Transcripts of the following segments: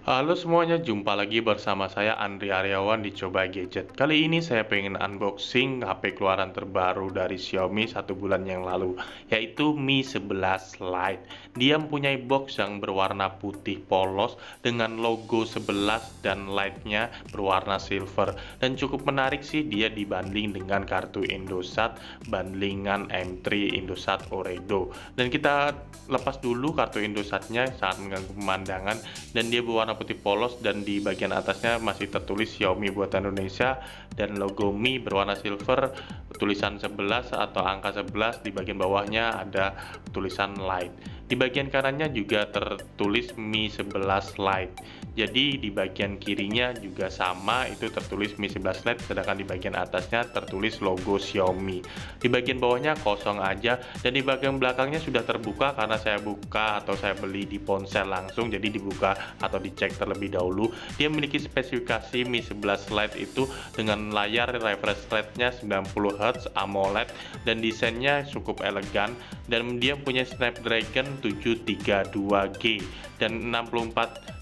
Halo semuanya, jumpa lagi bersama saya Andri Aryawan di Coba Gadget. Kali ini saya pengen unboxing HP keluaran terbaru dari Xiaomi 1 bulan yang lalu, yaitu Mi 11 Lite. Dia mempunyai box yang berwarna putih polos dengan logo 11 dan Lite-nya berwarna silver. Dan cukup menarik sih dia dibanding dengan kartu Indosat bandingan M3 Indosat Ooredoo. Dan kita lepas dulu kartu Indosatnya, sangat mengganggu pemandangan, dan dia berwarna putih polos dan di bagian atasnya masih tertulis Xiaomi buatan Indonesia dan logo Mi berwarna silver, tulisan 11 atau angka 11, di bagian bawahnya ada tulisan Lite. Di bagian kanannya juga tertulis Mi 11 Lite. Jadi di bagian kirinya juga sama, itu tertulis Mi 11 Lite, sedangkan di bagian atasnya tertulis logo Xiaomi. Di bagian bawahnya kosong aja, dan di bagian belakangnya sudah terbuka karena saya buka atau saya beli di ponsel langsung, jadi dibuka atau dicek terlebih dahulu. Dia memiliki spesifikasi Mi 11 Lite itu dengan layar refresh rate-nya 90Hz AMOLED dan desainnya cukup elegan, dan dia punya Snapdragon 732G dan 64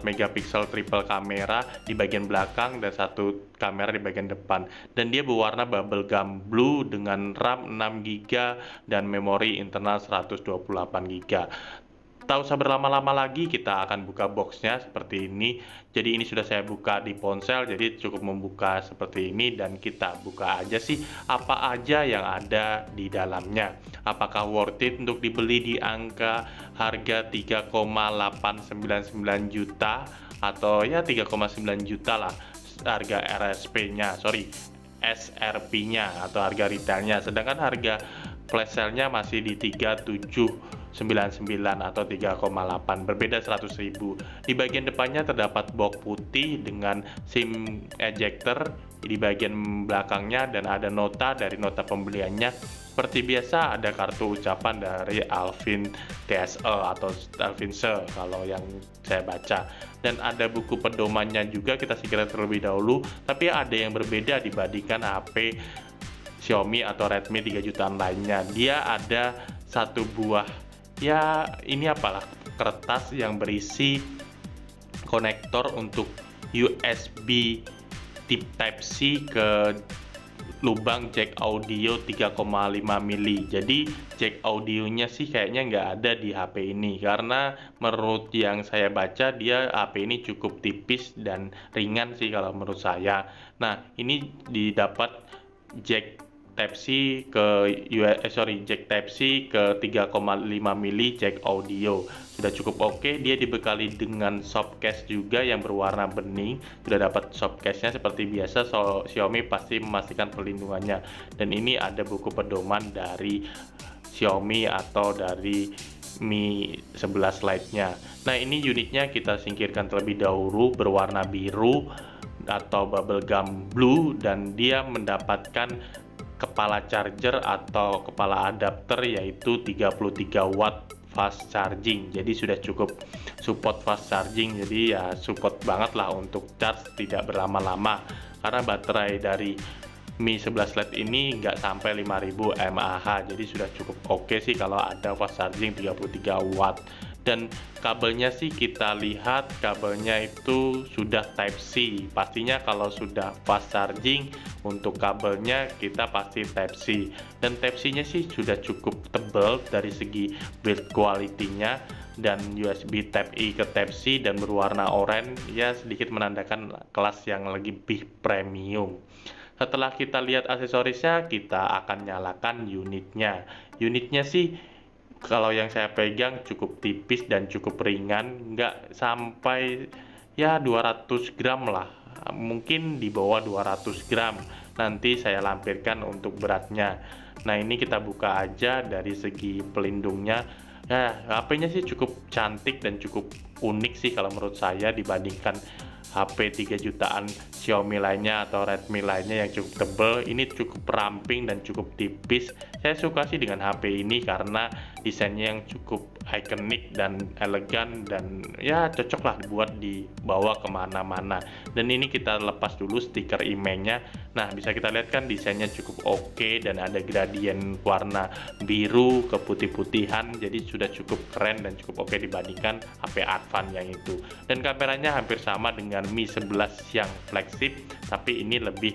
megapiksel triple kamera di bagian belakang dan satu kamera di bagian depan, dan dia berwarna bubble gum blue dengan RAM 6 GB dan memori internal 128 GB. Tak usah berlama-lama lagi, kita akan buka boxnya seperti ini. Jadi ini sudah saya buka di ponsel, jadi cukup membuka seperti ini, dan kita buka aja sih apa aja yang ada di dalamnya. Apakah worth it untuk dibeli di angka harga 3,899 juta atau ya 3,9 juta lah harga SRP-nya atau harga retailnya, sedangkan harga flash sale-nya masih di 3799 atau 3,8, berbeda 100.000. Di bagian depannya terdapat box putih dengan SIM ejector di bagian belakangnya, dan ada nota dari nota pembeliannya. Seperti biasa ada kartu ucapan dari Alvin TSE atau Alvin Se kalau yang saya baca, dan ada buku pedomannya juga. Kita singkirkan terlebih dahulu, tapi ada yang berbeda dibandingkan HP Xiaomi atau Redmi 3 jutaan lainnya. Dia ada satu buah, ya ini apalah, kertas yang berisi konektor untuk USB Type-C ke lubang jack audio 3,5 mili. Jadi jack audionya sih kayaknya nggak ada di HP ini, karena menurut yang saya baca dia HP ini cukup tipis dan ringan sih kalau menurut saya. Nah, ini didapat jack Type-C jack Type-C ke 3,5 mili jack audio. Sudah cukup oke. Dia dibekali dengan soft case juga yang berwarna bening. Sudah dapat soft case-nya seperti biasa, Xiaomi pasti memastikan perlindungannya. Dan ini ada buku pedoman dari Xiaomi atau dari Mi 11 Lite-nya. Nah, ini unitnya kita singkirkan terlebih dahulu, berwarna biru atau bubble gum blue, dan dia mendapatkan kepala charger atau kepala adapter yaitu 33 watt fast charging. Jadi sudah cukup support fast charging, jadi ya support banget lah untuk charge tidak berlama-lama, karena baterai dari Mi 11 Lite ini nggak sampai 5000 mAh, jadi sudah cukup oke sih kalau ada fast charging 33 watt. Dan kabelnya sih kita lihat kabelnya itu sudah Type-C. Pastinya kalau sudah fast charging untuk kabelnya kita pasti Type-C. Dan Type-C-nya sih sudah cukup tebal dari segi build quality-nya, dan USB Type-I ke Type-C dan berwarna oranye, ya sedikit menandakan kelas yang lebih premium. Setelah kita lihat aksesorisnya, kita akan nyalakan unitnya. Unitnya sih kalau yang saya pegang cukup tipis dan cukup ringan, nggak sampai ya 200 gram lah, mungkin di bawah 200 gram. Nanti saya lampirkan untuk beratnya. Nah, ini kita buka aja dari segi pelindungnya. Ya, HP-nya sih cukup cantik dan cukup unik sih kalau menurut saya dibandingkan HP 3 jutaan Xiaomi lainnya atau Redmi lainnya yang cukup tebal. Ini cukup ramping dan cukup tipis. Saya suka sih dengan HP ini karena desainnya yang cukup ikonik dan elegan, dan ya cocok lah dibuat dibawa kemana-mana. Dan ini kita lepas dulu stiker emailnya. Nah, bisa kita lihat kan desainnya cukup oke dan ada gradien warna biru ke putih-putihan, jadi sudah cukup keren dan cukup oke dibandingkan HP Advan yang itu. Dan kameranya hampir sama dengan Mi 11 yang flagship, tapi ini lebih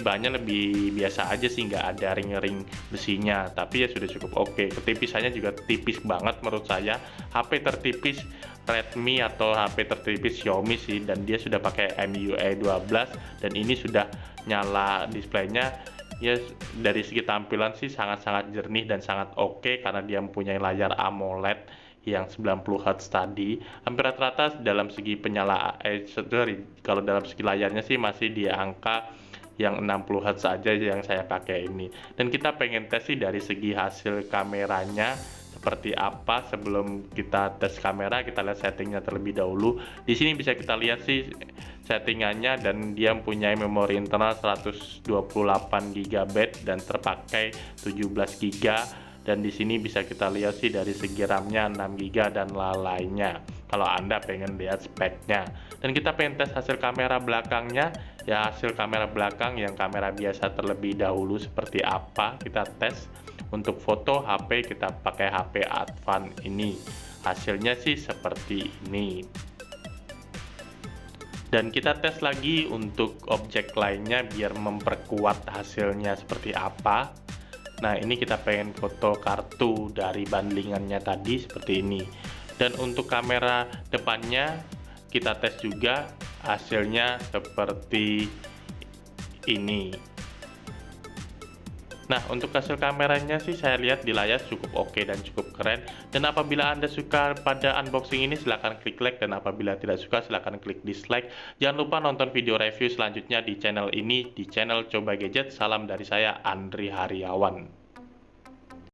banyak, lebih biasa aja sih, nggak ada ring-ring besinya, tapi ya sudah cukup oke. Ketipisannya juga tipis banget menurut saya, HP tertipis Redmi atau HP tertipis Xiaomi sih, dan dia sudah pakai MIUI 12 dan ini sudah nyala displaynya. Ya dari segi tampilan sih sangat-sangat jernih dan sangat oke karena dia mempunyai layar AMOLED yang 90 Hz tadi. Hampir rata-rata dalam segi kalau dalam segi layarnya sih masih di angka yang 60 Hz saja yang saya pakai ini. Dan kita pengen tes sih dari segi hasil kameranya seperti apa. Sebelum kita tes kamera, kita lihat settingnya terlebih dahulu. Di sini bisa kita lihat sih settingannya, dan dia mempunyai memori internal 128 GB dan terpakai 17 GB. Dan di sini bisa kita lihat sih dari segi RAM-nya 6 GB dan lainnya, kalau Anda pengen lihat speknya. Dan kita pengen tes hasil kamera belakangnya, ya hasil kamera belakang yang kamera biasa terlebih dahulu seperti apa kita tes. Untuk foto HP kita pakai HP Advan ini, hasilnya sih seperti ini. Dan kita tes lagi untuk objek lainnya biar memperkuat hasilnya seperti apa. Nah, ini kita pengen foto kartu dari bundlingannya tadi seperti ini. Dan untuk kamera depannya kita tes juga, hasilnya seperti ini. Nah, untuk hasil kameranya sih saya lihat di layar cukup oke dan cukup keren. Dan apabila Anda suka pada unboxing ini, silahkan klik like, dan apabila tidak suka silahkan klik dislike. Jangan lupa nonton video review selanjutnya di channel ini, di channel Coba Gadget. Salam dari saya, Andri Haryawan.